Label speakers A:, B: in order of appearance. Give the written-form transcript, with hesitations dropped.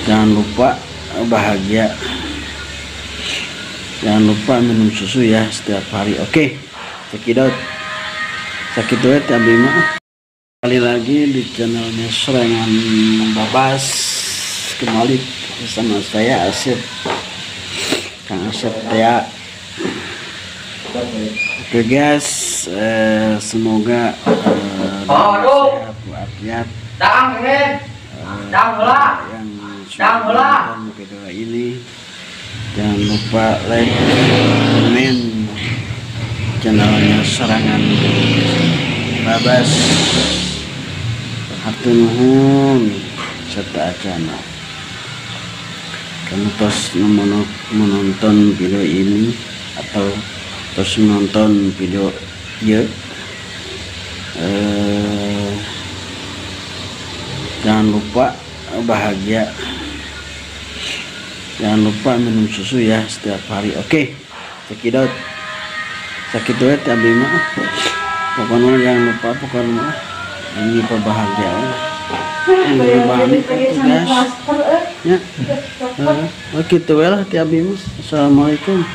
A: Jangan lupa bahagia. Jangan lupa minum susu ya setiap hari. Oke, cekidot. Sakit duit ya Bima. Kembali lagi di channelnya Serangan Babas. Kembali bersama saya Asep, Kang Asep ya. Oke guys, semoga sehat walafiat yang sudah menonton video ini. Jangan lupa like, komen channelnya Serangan Babas. Hatur nuhun serta acana. Kamu terus menonton video ini atau terus menonton video ya. Jangan lupa bahagia. Jangan lupa minum susu ya setiap hari. Oke, cekidot. Sakit duit ya Bima. Pokoknya jangan lupa, pokoknya ini kebahagiaan yang berbahan itu guys ya. Begitu lah Tia Bima. Assalamualaikum.